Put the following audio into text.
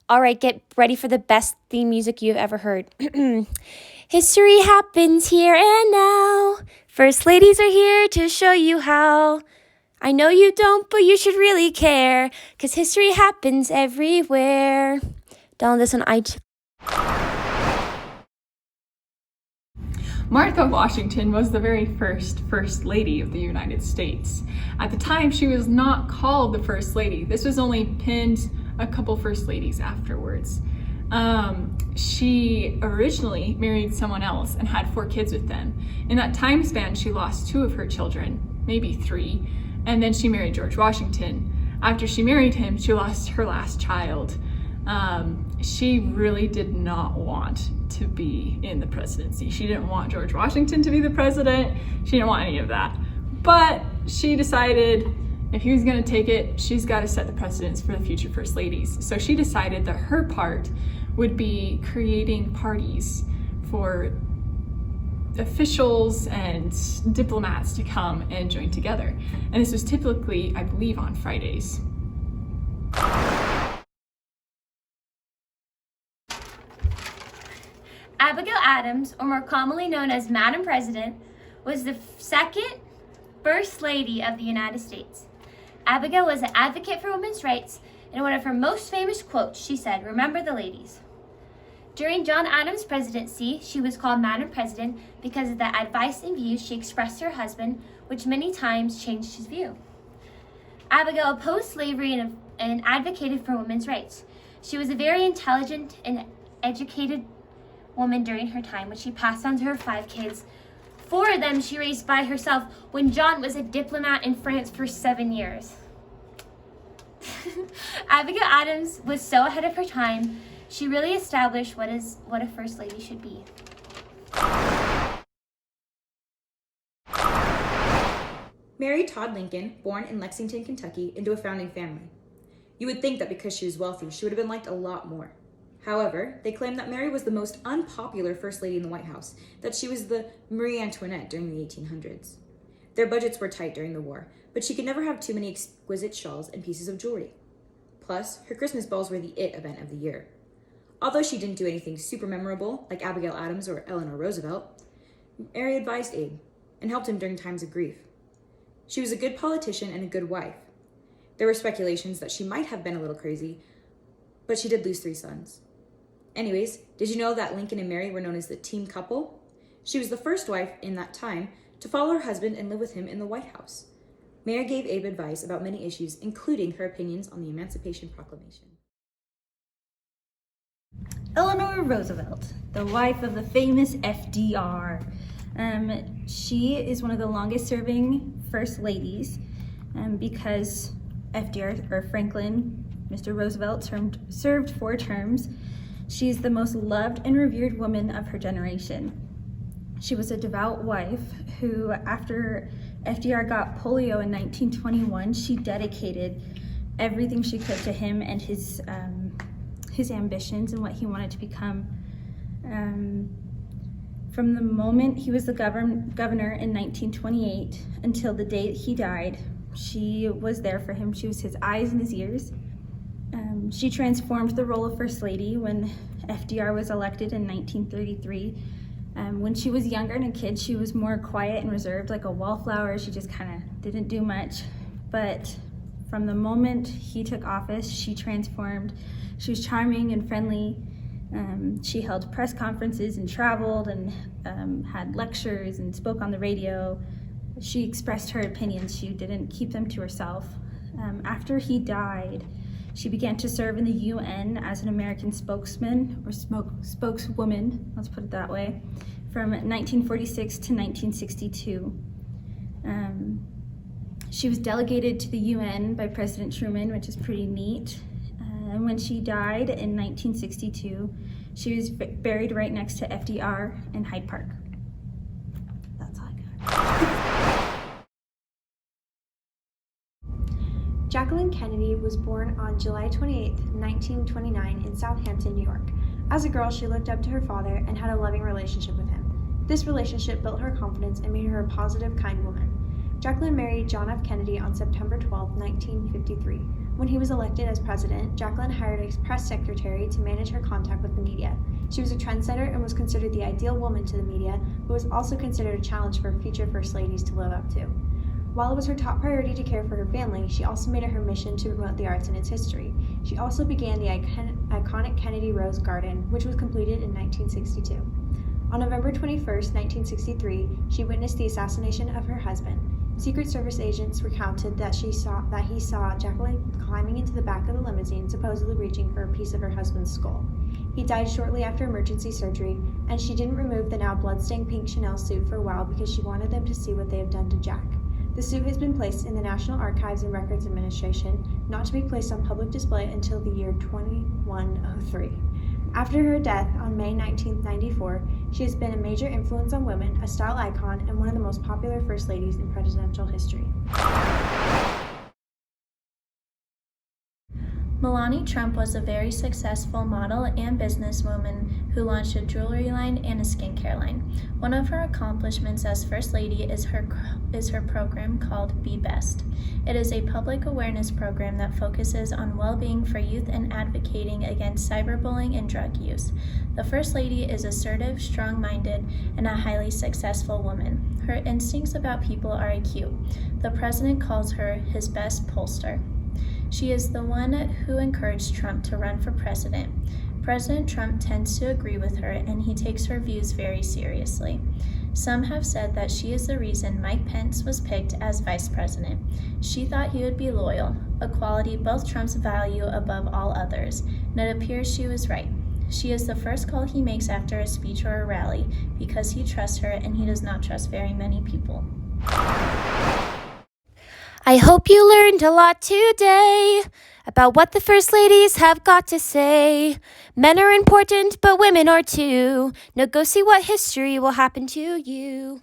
All right, get ready for the best theme music you've ever heard. History happens here and now. First ladies are here to show you how. I know you don't, but you should really care, 'cause history happens everywhere. Download this on iTunes. Martha Washington was the very First Lady of the United States. At the time, she was not called the First Lady. This was only pinned a couple First Ladies afterwards. She originally married someone else and had 4 kids with them. In that time span, she lost 2 of her children, maybe 3, and then she married George Washington. After she married him, she lost her last child. She really did not want to be in the presidency. She didn't want George Washington to be the president. She didn't want any of that. But she decided if he was going to take it, she's got to set the precedents for the future First Ladies. So she decided that her part would be creating parties for officials and diplomats to come and join together. And this was typically, I believe, on Fridays. Abigail Adams, or more commonly known as Madam President, was the second First Lady of the United States. Abigail was an advocate for women's rights. In one of her most famous quotes, she said, "Remember the ladies." During John Adams' presidency, she was called Madam President because of the advice and views she expressed to her husband, which many times changed his view. Abigail opposed slavery and advocated for women's rights. She was a very intelligent and educated woman during her time, which she passed on to her 5 kids. 4 of them she raised by herself when John was a diplomat in France for 7 years. Abigail Adams was so ahead of her time. She really established what a First Lady should be. Mary Todd Lincoln, born in Lexington, Kentucky, into a founding family. You would think that because she was wealthy, she would have been liked a lot more. However, they claim that Mary was the most unpopular First Lady in the White House, that she was the Marie Antoinette during the 1800s. Their budgets were tight during the war, but she could never have too many exquisite shawls and pieces of jewelry. Plus, her Christmas balls were the it event of the year. Although she didn't do anything super memorable, like Abigail Adams or Eleanor Roosevelt, Mary advised Abe and helped him during times of grief. She was a good politician and a good wife. There were speculations that she might have been a little crazy, but she did lose 3 sons. Anyways, did you know that Lincoln and Mary were known as the team couple? She was the first wife in that time to follow her husband and live with him in the White House. Mary gave Abe advice about many issues, including her opinions on the Emancipation Proclamation. Eleanor Roosevelt, the wife of the famous FDR. She is one of the longest serving First Ladies because FDR, or Franklin, Mr. Roosevelt, served 4 terms. She's the most loved and revered woman of her generation. She was a devout wife who, after FDR got polio in 1921, she dedicated everything she could to him and his ambitions and what he wanted to become. From the moment he was the governor in 1928 until the day he died, she was there for him. She was his eyes and his ears. She transformed the role of First Lady when FDR was elected in 1933. When she was younger and a kid, she was more quiet and reserved, like a wallflower. She just kind of didn't do much. But from the moment he took office, she transformed. She was charming and friendly. She held press conferences and traveled and had lectures and spoke on the radio. She expressed her opinions. She didn't keep them to herself. After he died, she began to serve in the UN as an American spokesman, or spokeswoman, let's put it that way, from 1946 to 1962. She was delegated to the UN by President Truman, which is pretty neat. And when she died in 1962, she was buried right next to FDR in Hyde Park. That's all I got. Jacqueline Kennedy was born on July 28, 1929 in Southampton, New York. As a girl, she looked up to her father and had a loving relationship with him. This relationship built her confidence and made her a positive, kind woman. Jacqueline married John F. Kennedy on September 12, 1953. When he was elected as president, Jacqueline hired a press secretary to manage her contact with the media. She was a trendsetter and was considered the ideal woman to the media, but was also considered a challenge for future first ladies to live up to. While it was her top priority to care for her family, she also made it her mission to promote the arts and its history. She also began the iconic Kennedy Rose Garden, which was completed in 1962. On November 21, 1963, she witnessed the assassination of her husband. Secret Service agents recounted that he saw Jacqueline climbing into the back of the limousine, supposedly reaching for a piece of her husband's skull. He died shortly after emergency surgery, and she didn't remove the now bloodstained pink Chanel suit for a while because she wanted them to see what they have done to Jack. The suit has been placed in the National Archives and Records Administration, not to be placed on public display until the year 2103. After her death on May 19, 1994, she has been a major influence on women, a style icon, and one of the most popular first ladies in presidential history. Melania Trump was a very successful model and businesswoman who launched a jewelry line and a skincare line. One of her accomplishments as First Lady is her program called Be Best. It is a public awareness program that focuses on well-being for youth and advocating against cyberbullying and drug use. The First Lady is assertive, strong-minded, and a highly successful woman. Her instincts about people are acute. The president calls her his best pollster. She is the one who encouraged Trump to run for president. President Trump tends to agree with her, and he takes her views very seriously. Some have said that she is the reason Mike Pence was picked as vice president. She thought he would be loyal, a quality both Trumps value above all others, and it appears she was right. She is the first call he makes after a speech or a rally because he trusts her and he does not trust very many people. I hope you learned a lot today about what the First Ladies have got to say. Men are important, but women are too. Now go see what history will happen to you.